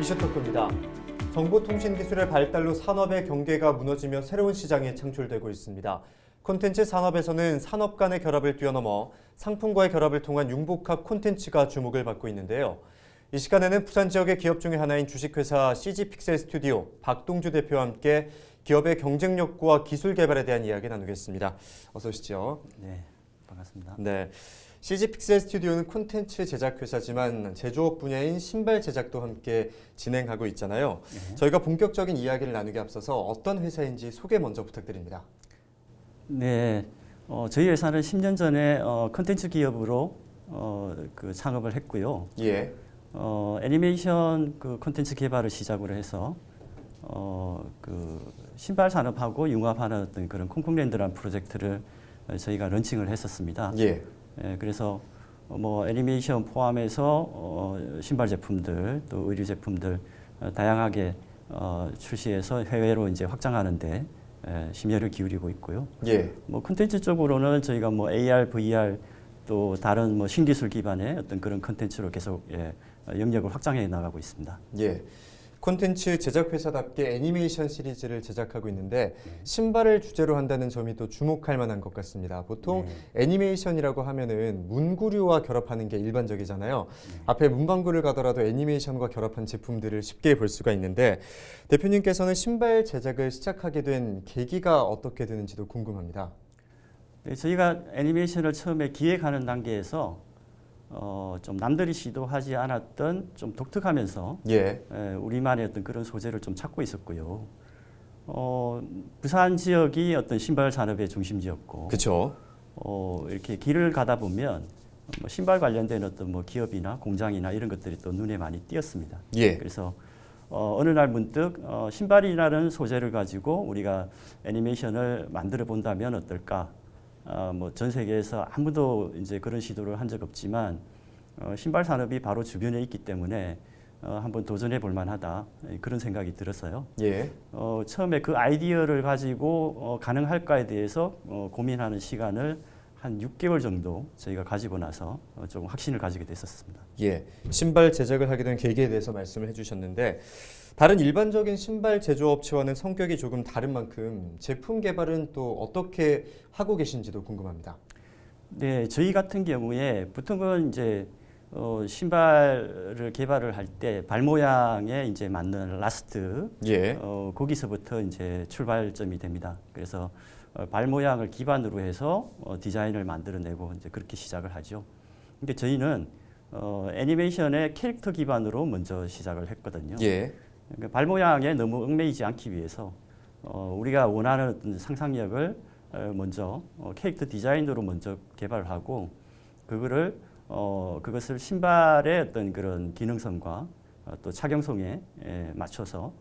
이슈 토크입니다. 정보통신기술의 발달로 산업의 경계가 무너지며 새로운 시장이 창출되고 있습니다. 콘텐츠 산업에서는 산업 간의 결합을 뛰어넘어 상품과의 결합을 통한 융복합 콘텐츠가 주목을 받고 있는데요. 이 시간에는 부산 지역의 기업 중에 하나인 주식회사 CG픽셀 스튜디오 박동주 대표와 함께 기업의 경쟁력과 기술 개발에 대한 이야기 나누겠습니다. 어서 오시죠. 네, 반갑습니다. 네, CG픽셀 스튜디오는 콘텐츠 제작 회사지만 제조업 분야인 신발 제작도 함께 진행하고 있잖아요. 네. 저희가 본격적인 이야기를 나누기 앞서서 어떤 회사인지 소개 먼저 부탁드립니다. 네, 저희 회사는 10년 전에 콘텐츠 기업으로 창업을 했고요. 예. 애니메이션 콘텐츠 개발을 시작으로 해서 신발 산업하고 융합하는 어떤 그런 콩콩랜드라는 프로젝트를 저희가 런칭을 했었습니다. 예. 그래서 애니메이션 포함해서 신발 제품들 또 의류 제품들 다양하게 출시해서 해외로 이제 확장하는데 심혈을 기울이고 있고요. 예. 콘텐츠 쪽으로는 저희가 AR, VR 또 다른 신기술 기반의 어떤 그런 콘텐츠로 계속 영역을 확장해 나가고 있습니다. 예. 콘텐츠 제작 회사답게 애니메이션 시리즈를 제작하고 있는데 신발을 주제로 한다는 점이 또 주목할 만한 것 같습니다. 보통 애니메이션이라고 하면은 문구류와 결합하는 게 일반적이잖아요. 앞에 문방구를 가더라도 애니메이션과 결합한 제품들을 쉽게 볼 수가 있는데 대표님께서는 신발 제작을 시작하게 된 계기가 어떻게 되는지도 궁금합니다. 네, 저희가 애니메이션을 처음에 기획하는 단계에서 좀 남들이 시도하지 않았던 좀 독특하면서 우리만의 어떤 그런 소재를 좀 찾고 있었고요. 부산 지역이 어떤 신발 산업의 중심지였고, 그렇죠. 이렇게 길을 가다 보면 신발 관련된 어떤 기업이나 공장이나 이런 것들이 또 눈에 많이 띄었습니다. 예. 그래서 어느 날 문득 신발이라는 소재를 가지고 우리가 애니메이션을 만들어 본다면 어떨까? 전 세계에서 아무도 이제 그런 시도를 한 적 없지만 신발 산업이 바로 주변에 있기 때문에 한번 도전해 볼 만하다 그런 생각이 들었어요. 예. 처음에 그 아이디어를 가지고 가능할까에 대해서 고민하는 시간을 한 6개월 정도 저희가 가지고 나서 조금 확신을 가지게 됐었습니다. 예. 신발 제작을 하게 된 계기에 대해서 말씀을 해주셨는데 다른 일반적인 신발 제조업체와는 성격이 조금 다른 만큼 제품 개발은 또 어떻게 하고 계신지도 궁금합니다. 네, 저희 같은 경우에 보통은 이제 신발을 개발을 할 때 발 모양에 이제 맞는 라스트, 거기서부터 이제 출발점이 됩니다. 그래서 발 모양을 기반으로 해서 디자인을 만들어내고 이제 그렇게 시작을 하죠. 근데 저희는 애니메이션의 캐릭터 기반으로 먼저 시작을 했거든요. 예. 그러니까 발 모양에 너무 얽매이지 않기 위해서 우리가 원하는 어떤 상상력을 먼저 캐릭터 디자인으로 먼저 개발을 하고 그것을 신발의 어떤 그런 기능성과 또 착용성에 맞춰서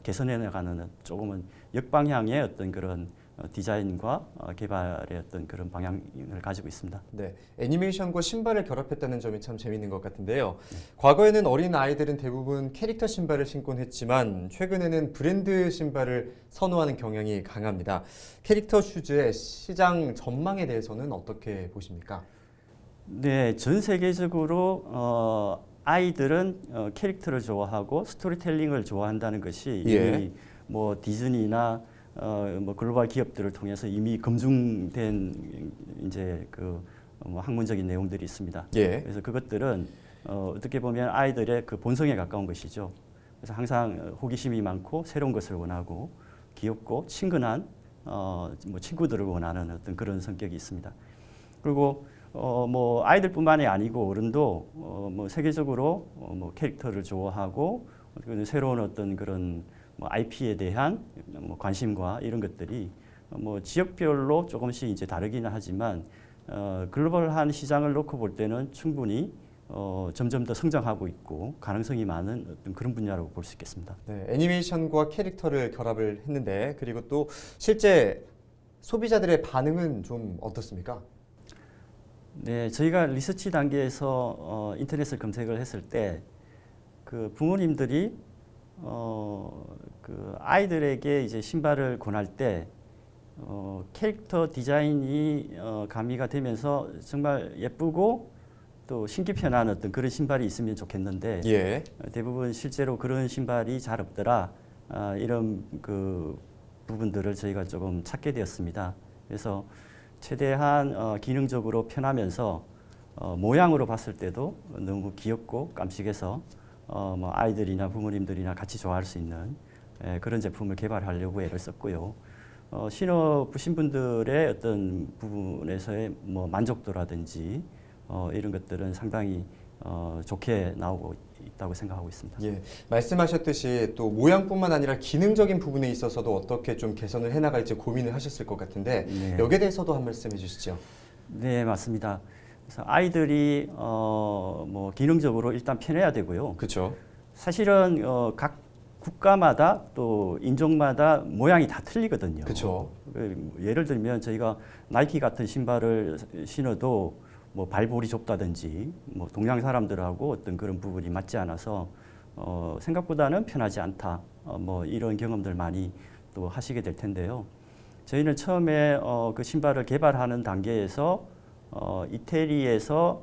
개선해 나가는 조금은 역방향의 어떤 그런 디자인과 개발의 어떤 그런 방향을 가지고 있습니다. 네, 애니메이션과 신발을 결합했다는 점이 참 재미있는 것 같은데요. 과거에는 어린 아이들은 대부분 캐릭터 신발을 신곤 했지만 최근에는 브랜드 신발을 선호하는 경향이 강합니다. 캐릭터 슈즈의 시장 전망에 대해서는 어떻게 보십니까? 네, 전 세계적으로 아이들은 캐릭터를 좋아하고 스토리텔링을 좋아한다는 것이 이미 디즈니나 글로벌 기업들을 통해서 이미 검증된 이제 학문적인 내용들이 있습니다. 그래서 그것들은 어떻게 보면 아이들의 본성에 가까운 것이죠. 그래서 항상 호기심이 많고 새로운 것을 원하고 귀엽고 친근한 친구들을 원하는 어떤 그런 성격이 있습니다. 그리고 아이들뿐만이 아니고 어른도 세계적으로 캐릭터를 좋아하고 새로운 어떤 그런 IP에 대한 관심과 이런 것들이 지역별로 조금씩 이제 다르기는 하지만 글로벌한 시장을 놓고 볼 때는 충분히 점점 더 성장하고 있고 가능성이 많은 어떤 그런 분야라고 볼 수 있겠습니다. 네, 애니메이션과 캐릭터를 결합을 했는데 그리고 또 실제 소비자들의 반응은 좀 어떻습니까? 네, 저희가 리서치 단계에서 인터넷을 검색을 했을 때 부모님들이 아이들에게 이제 신발을 권할 때 캐릭터 디자인이 가미가 되면서 정말 예쁘고 또 신기 편한 어떤 그런 신발이 있으면 좋겠는데 예. 대부분 실제로 그런 신발이 잘 없더라. 이런 그 부분들을 저희가 조금 찾게 되었습니다. 그래서 최대한 기능적으로 편하면서 모양으로 봤을 때도 너무 귀엽고 깜찍해서 뭐 아이들이나 부모님들이나 같이 좋아할 수 있는 그런 제품을 개발하려고 애를 썼고요. 신어보신 분들의 어떤 부분에서의 뭐 만족도라든지 이런 것들은 상당히 좋게 나오고 있다고 생각하고 있습니다. 예, 말씀하셨듯이 또 모양뿐만 아니라 기능적인 부분에 있어서도 어떻게 좀 개선을 해나갈지 고민을 하셨을 것 같은데 네. 여기에 대해서도 한 말씀 해주시죠. 네, 맞습니다. 그래서 아이들이 뭐 기능적으로 일단 편해야 되고요. 그렇죠. 사실은 각 국가마다 또 인종마다 모양이 다 틀리거든요. 그렇죠. 예를 들면 저희가 나이키 같은 신발을 신어도 뭐 발볼이 좁다든지 뭐 동양 사람들하고 어떤 그런 부분이 맞지 않아서 생각보다는 편하지 않다. 뭐 이런 경험들 많이 또 하시게 될 텐데요. 저희는 처음에 그 신발을 개발하는 단계에서 이태리에서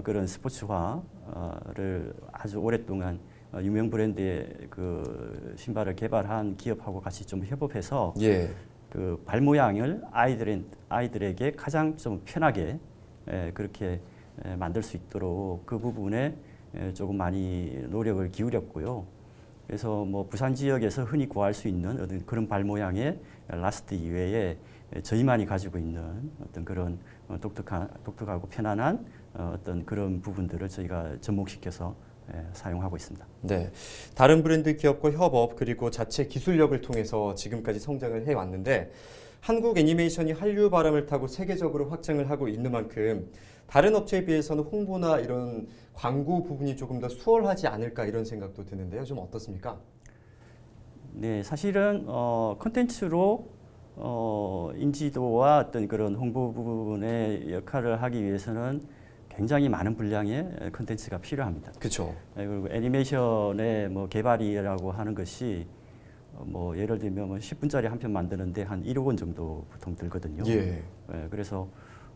그런 스포츠화를 아주 오랫동안 유명 브랜드의 그 신발을 개발한 기업하고 같이 좀 협업해서 예. 그 발 모양을 아이들에게 가장 좀 편하게 그렇게 만들 수 있도록 그 부분에 조금 많이 노력을 기울였고요. 그래서 뭐 부산 지역에서 흔히 구할 수 있는 어떤 그런 발 모양의 라스트 이외에 저희만이 가지고 있는 어떤 그런 독특하고 편안한 어떤 그런 부분들을 저희가 접목시켜서 사용하고 있습니다. 네, 다른 브랜드 기업과 협업 그리고 자체 기술력을 통해서 지금까지 성장을 해왔는데 한국 애니메이션이 한류 바람을 타고 세계적으로 확장을 하고 있는 만큼 다른 업체에 비해서는 홍보나 이런 광고 부분이 조금 더 수월하지 않을까 이런 생각도 드는데요. 좀 어떻습니까? 네, 사실은 콘텐츠로 인지도와 어떤 그런 홍보 부분의 역할을 하기 위해서는 굉장히 많은 분량의 콘텐츠가 필요합니다. 그렇죠. 그리고 애니메이션의 뭐 개발이라고 하는 것이 뭐 예를 들면 뭐 10분짜리 한 편 만드는데 한 1억 원 정도 보통 들거든요. 예. 그래서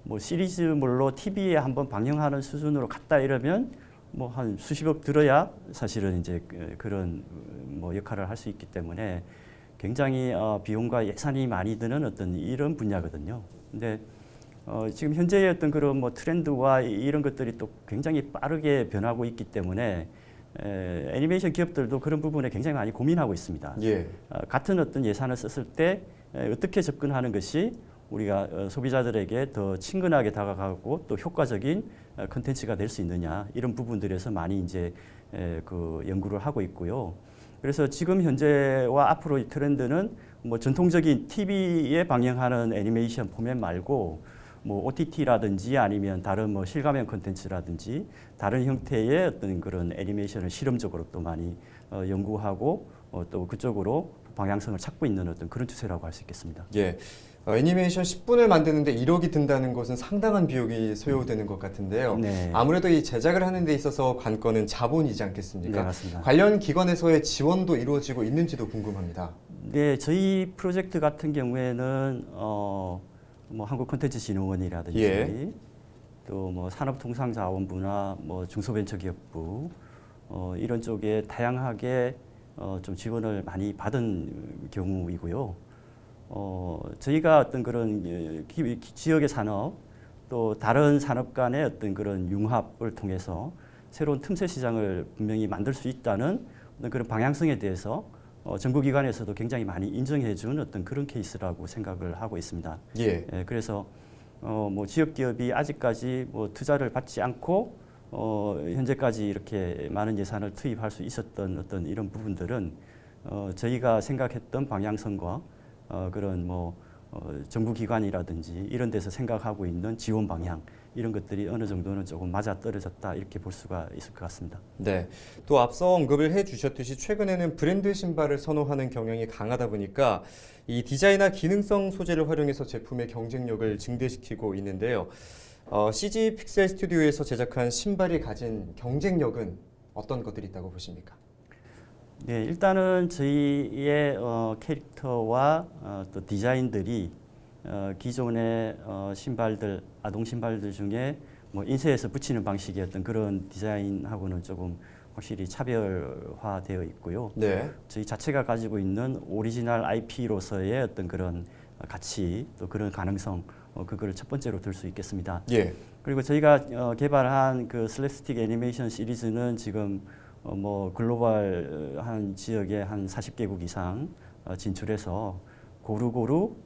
뭐 시리즈물로 TV에 한번 방영하는 수준으로 갔다 이러면 뭐 한 수십억 들어야 사실은 이제 그런 뭐 역할을 할 수 있기 때문에 굉장히 비용과 예산이 많이 드는 어떤 이런 분야거든요. 근데 지금 현재의 어떤 그런 뭐 트렌드와 이런 것들이 또 굉장히 빠르게 변하고 있기 때문에 애니메이션 기업들도 그런 부분에 굉장히 많이 고민하고 있습니다. 예. 같은 어떤 예산을 썼을 때 어떻게 접근하는 것이 우리가 소비자들에게 더 친근하게 다가가고 또 효과적인 컨텐츠가 될 수 있느냐 이런 부분들에서 많이 이제 그 연구를 하고 있고요. 그래서 지금 현재와 앞으로의 트렌드는 뭐 전통적인 TV에 방영하는 애니메이션 포맷 말고 뭐 OTT라든지 아니면 다른 뭐 실가면 콘텐츠라든지 다른 형태의 어떤 그런 애니메이션을 실험적으로 또 많이 연구하고 또 그쪽으로 방향성을 찾고 있는 어떤 그런 추세라고 할 수 있겠습니다. 예. 애니메이션 10분을 만드는데 1억이 든다는 것은 상당한 비용이 소요되는 것 같은데요. 네. 아무래도 이 제작을 하는 데 있어서 관건은 자본이지 않겠습니까? 네, 맞습니다. 관련 기관에서의 지원도 이루어지고 있는지도 궁금합니다. 네, 저희 프로젝트 같은 경우에는 뭐 한국콘텐츠진흥원이라든지 예. 또 뭐 산업통상자원부나 뭐 중소벤처기업부 이런 쪽에 다양하게 좀 지원을 많이 받은 경우이고요. 저희가 어떤 그런 지역의 산업 또 다른 산업 간의 어떤 그런 융합을 통해서 새로운 틈새 시장을 분명히 만들 수 있다는 그런 방향성에 대해서 정부기관에서도 굉장히 많이 인정해 준 어떤 그런 케이스라고 생각을 하고 있습니다. 예. 그래서 뭐 지역 기업이 아직까지 뭐 투자를 받지 않고 현재까지 이렇게 많은 예산을 투입할 수 있었던 어떤 이런 부분들은 저희가 생각했던 방향성과 그런 뭐 정부기관이라든지 이런 데서 생각하고 있는 지원 방향 이런 것들이 어느 정도는 조금 맞아 떨어졌다 이렇게 볼 수가 있을 것 같습니다. 네. 또 앞서 언급을 해주셨듯이 최근에는 브랜드 신발을 선호하는 경향이 강하다 보니까 이 디자인과 기능성 소재를 활용해서 제품의 경쟁력을 증대시키고 있는데요. CG 픽셀 스튜디오에서 제작한 신발이 가진 경쟁력은 어떤 것들이 있다고 보십니까? 네, 일단은 저희의 캐릭터와 또 디자인들이 기존의 신발들, 아동 신발들 중에 뭐 인쇄해서 붙이는 방식의 어떤 그런 디자인하고는 조금 확실히 차별화되어 있고요. 네. 저희 자체가 가지고 있는 오리지널 IP로서의 어떤 그런 가치 또 그런 가능성 그거를 첫 번째로 들 수 있겠습니다. 예. 그리고 저희가 개발한 그 슬랩스틱 애니메이션 시리즈는 지금 뭐 글로벌 한 지역에 한 40개국 이상 진출해서 고루고루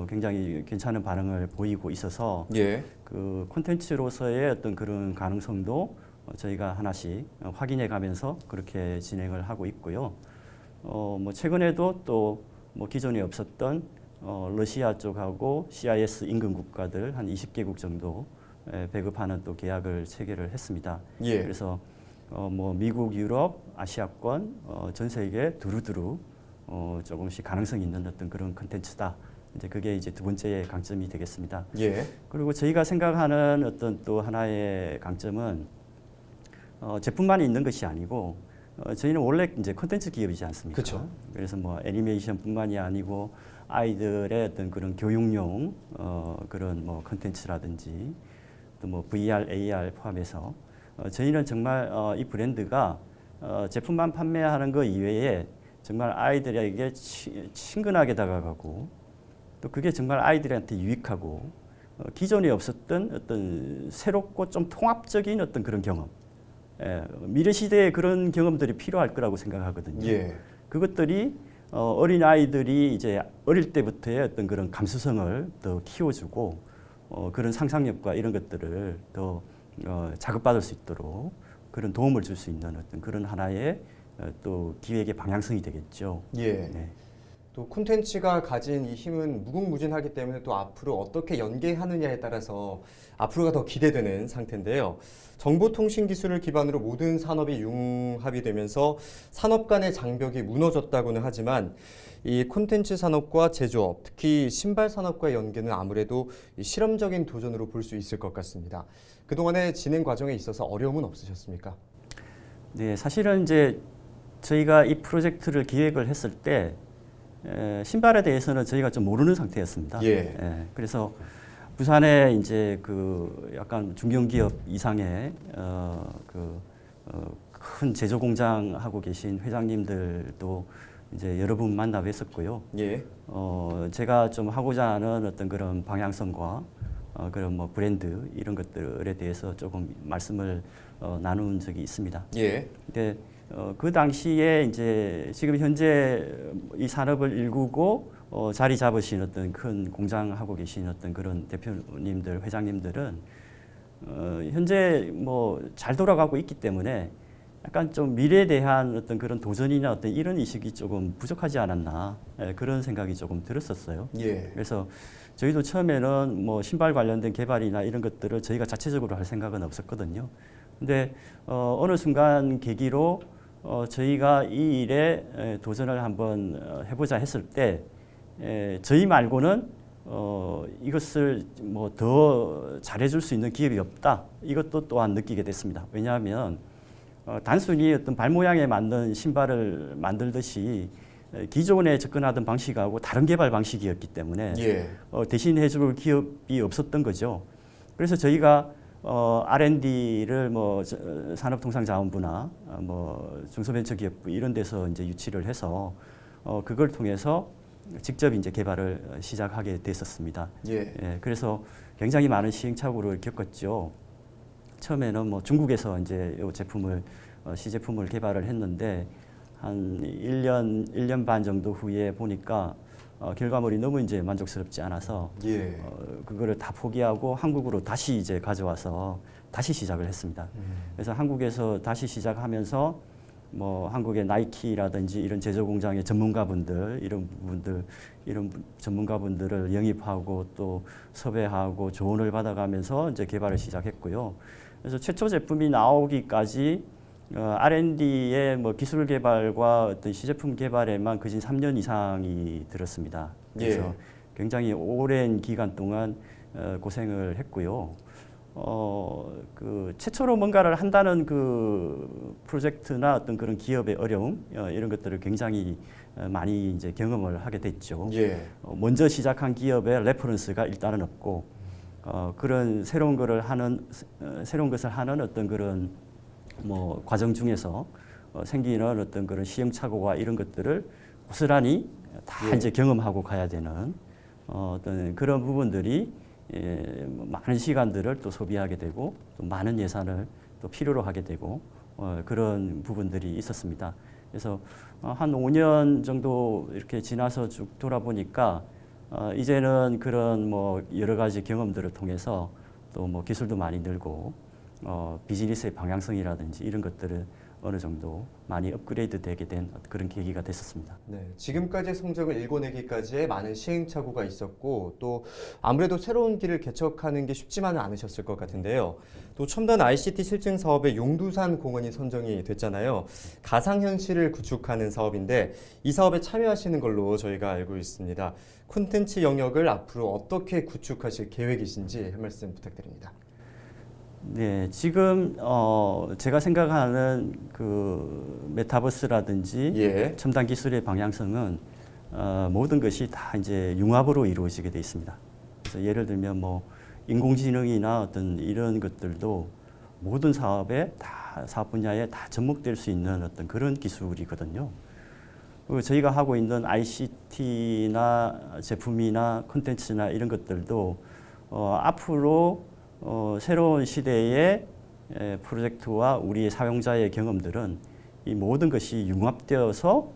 굉장히 괜찮은 반응을 보이고 있어서 예. 그 콘텐츠로서의 어떤 그런 가능성도 저희가 하나씩 확인해 가면서 그렇게 진행을 하고 있고요. 뭐 최근에도 또 뭐 기존에 없었던 러시아 쪽하고 CIS 인근 국가들 한 20개국 정도 배급하는 또 계약을 체결을 했습니다. 예. 그래서 뭐 미국, 유럽, 아시아권 전 세계 두루두루 조금씩 가능성 있는 어떤 그런 콘텐츠다. 이제 그게 이제 두 번째의 강점이 되겠습니다. 예. 그리고 저희가 생각하는 어떤 또 하나의 강점은 제품만 있는 것이 아니고 저희는 원래 이제 콘텐츠 기업이지 않습니까? 그쵸. 그래서 뭐 애니메이션뿐만이 아니고 아이들의 어떤 그런 교육용 그런 뭐 콘텐츠라든지 또 뭐 VR, AR 포함해서 저희는 정말 이 브랜드가 제품만 판매하는 것 이외에 정말 아이들에게 친근하게 다가가고 또 그게 정말 아이들한테 유익하고 기존에 없었던 어떤 새롭고 좀 통합적인 어떤 그런 경험, 미래 시대에 그런 경험들이 필요할 거라고 생각하거든요. 예. 그것들이 어린 아이들이 이제 어릴 때부터의 어떤 그런 감수성을 더 키워주고 그런 상상력과 이런 것들을 더 자극받을 수 있도록 그런 도움을 줄 수 있는 어떤 그런 하나의 또 기획의 방향성이 되겠죠. 예. 네. 또 콘텐츠가 가진 이 힘은 무궁무진하기 때문에 또 앞으로 어떻게 연계하느냐에 따라서 앞으로가 더 기대되는 상태인데요. 정보통신 기술을 기반으로 모든 산업이 융합이 되면서 산업 간의 장벽이 무너졌다고는 하지만 이 콘텐츠 산업과 제조업, 특히 신발 산업과의 연계는 아무래도 실험적인 도전으로 볼 수 있을 것 같습니다. 그동안의 진행 과정에 있어서 어려움은 없으셨습니까? 네, 사실은 이제 저희가 이 프로젝트를 기획을 했을 때 신발에 대해서는 저희가 좀 모르는 상태였습니다. 예. 그래서 부산에 이제 그 약간 중견기업 이상의 큰 제조 공장 하고 계신 회장님들도 이제 여러 분 만나 뵀었고요. 예. 제가 좀 하고자 하는 어떤 그런 방향성과 그런 뭐 브랜드 이런 것들에 대해서 조금 말씀을 나눈 적이 있습니다. 예. 근데 그 당시에 이제 지금 현재 이 산업을 일구고 자리 잡으신 어떤 큰 공장하고 계신 어떤 그런 대표님들, 회장님들은 현재 뭐 잘 돌아가고 있기 때문에 약간 좀 미래에 대한 어떤 그런 도전이나 어떤 이런 의식이 조금 부족하지 않았나 그런 생각이 조금 들었었어요. 예. 그래서 저희도 처음에는 뭐 신발 관련된 개발이나 이런 것들을 저희가 자체적으로 할 생각은 없었거든요. 근데 어느 순간 계기로 저희가 이 일에 도전을 한번 해보자 했을 때 저희 말고는 이것을 뭐 더 잘해줄 수 있는 기업이 없다. 이것도 또한 느끼게 됐습니다. 왜냐하면 단순히 어떤 발 모양에 맞는 신발을 만들듯이 기존에 접근하던 방식하고 다른 개발 방식이었기 때문에 예. 대신 해줄 기업이 없었던 거죠. 그래서 저희가 R&D를 뭐 산업통상자원부나 뭐 중소벤처기업부 이런 데서 이제 유치를 해서 그걸 통해서 직접 이제 개발을 시작하게 됐었습니다. 예. 그래서 굉장히 많은 시행착오를 겪었죠. 처음에는 뭐 중국에서 이제 이 제품을 시제품을 개발을 했는데 한 1년 반 정도 후에 보니까 결과물이 너무 이제 만족스럽지 않아서 예. 그거를 다 포기하고 한국으로 다시 이제 가져와서 다시 시작을 했습니다. 그래서 한국에서 다시 시작하면서 뭐 한국의 나이키라든지 이런 제조 공장의 전문가분들 이런 전문가분들을 영입하고 또 섭외하고 조언을 받아가면서 이제 개발을 시작했고요. 그래서 최초 제품이 나오기까지 R&D의 뭐 기술 개발과 어떤 시제품 개발에만 거진 3년 이상이 들었습니다. 그래서 예. 굉장히 오랜 기간 동안 고생을 했고요. 그 최초로 뭔가를 한다는 그 프로젝트나 어떤 그런 기업의 어려움 이런 것들을 굉장히 많이 이제 경험을 하게 됐죠. 예. 먼저 시작한 기업의 레퍼런스가 일단은 없고 그런 새로운 것을 하는 어떤 그런 뭐 과정 중에서 생기는 어떤 그런 시행착오와 이런 것들을 고스란히 다 예. 이제 경험하고 가야 되는 어떤 그런 부분들이 많은 시간들을 또 소비하게 되고 또 많은 예산을 또 필요로 하게 되고 그런 부분들이 있었습니다. 그래서 한 5년 정도 이렇게 지나서 쭉 돌아보니까 이제는 그런 뭐 여러 가지 경험들을 통해서 또 뭐 기술도 많이 늘고 비즈니스의 방향성이라든지 이런 것들을 어느 정도 많이 업그레이드 되게 된 그런 계기가 됐었습니다. 네, 지금까지의 성적을 일궈내기까지의 많은 시행착오가 있었고 또 아무래도 새로운 길을 개척하는 게 쉽지만은 않으셨을 것 같은데요. 또 첨단 ICT 실증 사업에 용두산 공원이 선정이 됐잖아요. 가상현실을 구축하는 사업인데 이 사업에 참여하시는 걸로 저희가 알고 있습니다. 콘텐츠 영역을 앞으로 어떻게 구축하실 계획이신지 한 말씀 부탁드립니다. 네, 지금 제가 생각하는 그 메타버스라든지 예. 첨단 기술의 방향성은 모든 것이 다 이제 융합으로 이루어지게 돼 있습니다. 그래서 예를 들면 뭐 인공지능이나 어떤 이런 것들도 모든 사업에 다 사업 분야에 다 접목될 수 있는 어떤 그런 기술이거든요. 그리고 저희가 하고 있는 ICT나 제품이나 콘텐츠나 이런 것들도 앞으로 새로운 시대의 프로젝트와 우리의 사용자의 경험들은 이 모든 것이 융합되어서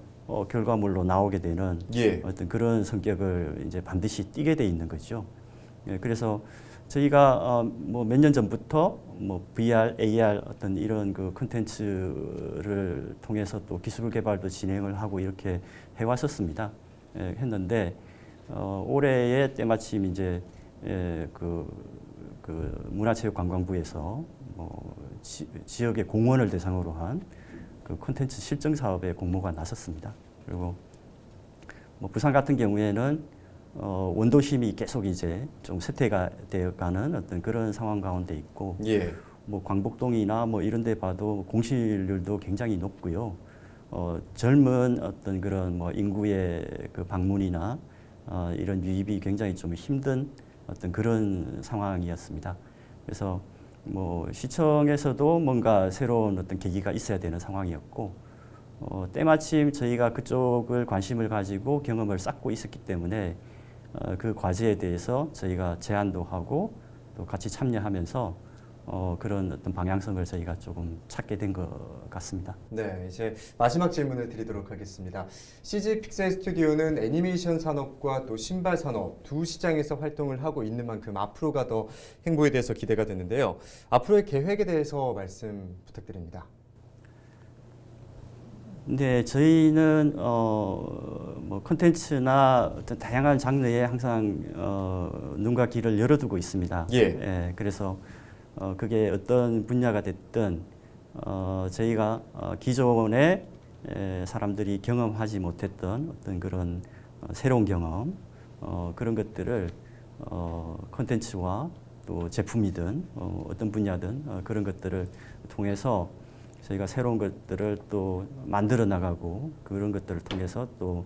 결과물로 나오게 되는 예. 어떤 그런 성격을 이제 반드시 띠게 돼 있는 거죠. 그래서 저희가 뭐 몇 년 전부터 뭐 VR, AR 어떤 이런 그 콘텐츠를 통해서 또 기술 개발도 진행을 하고 이렇게 해왔었습니다. 했는데 올해에 때마침 이제 그 문화체육관광부에서 지역의 공원을 대상으로 한 그 콘텐츠 실증 사업에 공모가 나섰습니다. 그리고 뭐 부산 같은 경우에는 원도심이 계속 이제 좀 쇠퇴가 되어가는 어떤 그런 상황 가운데 있고, 예. 뭐 광복동이나 뭐 이런 데 봐도 공실률도 굉장히 높고요. 젊은 어떤 그런 뭐 인구의 그 방문이나 이런 유입이 굉장히 좀 힘든 어떤 그런 상황이었습니다. 그래서 뭐 시청에서도 뭔가 새로운 어떤 계기가 있어야 되는 상황이었고, 때마침 저희가 그쪽을 관심을 가지고 경험을 쌓고 있었기 때문에 그 과제에 대해서 저희가 제안도 하고 또 같이 참여하면서 그런 어떤 방향성을 저희가 조금 찾게 된 것 같습니다. 네, 이제 마지막 질문을 드리도록 하겠습니다. CG 픽셀 스튜디오는 애니메이션 산업과 또 신발 산업 두 시장에서 활동을 하고 있는 만큼 앞으로가 더 행보에 대해서 기대가 되는데요. 앞으로의 계획에 대해서 말씀 부탁드립니다. 네, 저희는 뭐 콘텐츠나 어떤 다양한 장르에 항상 눈과 귀를 열어두고 있습니다. 예. 그래서 그게 어떤 분야가 됐든 저희가 기존에 사람들이 경험하지 못했던 어떤 그런 새로운 경험 그런 것들을 콘텐츠와 또 제품이든 어떤 분야든 그런 것들을 통해서 저희가 새로운 것들을 또 만들어 나가고 그런 것들을 통해서 또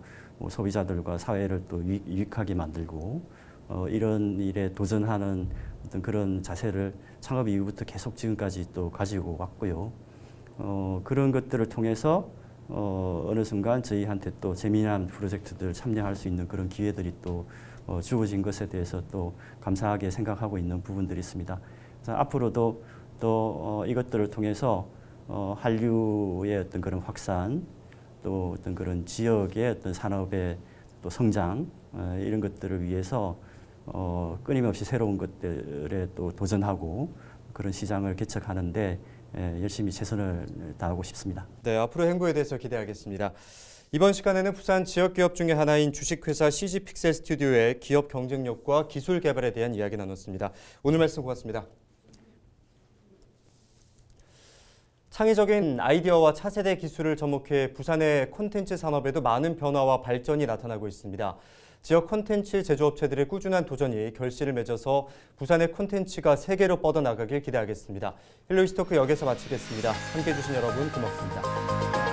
소비자들과 사회를 또 유익하게 만들고 이런 일에 도전하는 어떤 그런 자세를 창업 이후부터 계속 지금까지 또 가지고 왔고요. 그런 것들을 통해서 어느 순간 저희한테 또 재미난 프로젝트들 참여할 수 있는 그런 기회들이 또 주어진 것에 대해서 또 감사하게 생각하고 있는 부분들이 있습니다. 그래서 앞으로도 또 이것들을 통해서 한류의 어떤 그런 확산, 또 어떤 그런 지역의 어떤 산업의 또 성장 이런 것들을 위해서 끊임없이 새로운 것들에 또 도전하고 그런 시장을 개척하는데 열심히 최선을 다하고 싶습니다. 네, 앞으로 행보에 대해서 기대하겠습니다. 이번 시간에는 부산 지역 기업 중에 하나인 주식회사 CG 픽셀 스튜디오의 기업 경쟁력과 기술 개발에 대한 이야기 나눴습니다. 오늘 말씀 고맙습니다. 창의적인 아이디어와 차세대 기술을 접목해 부산의 콘텐츠 산업에도 많은 변화와 발전이 나타나고 있습니다. 지역 콘텐츠 제조업체들의 꾸준한 도전이 결실을 맺어서 부산의 콘텐츠가 세계로 뻗어나가길 기대하겠습니다. 헬로이스토크 여기서 마치겠습니다. 함께해 주신 여러분 고맙습니다.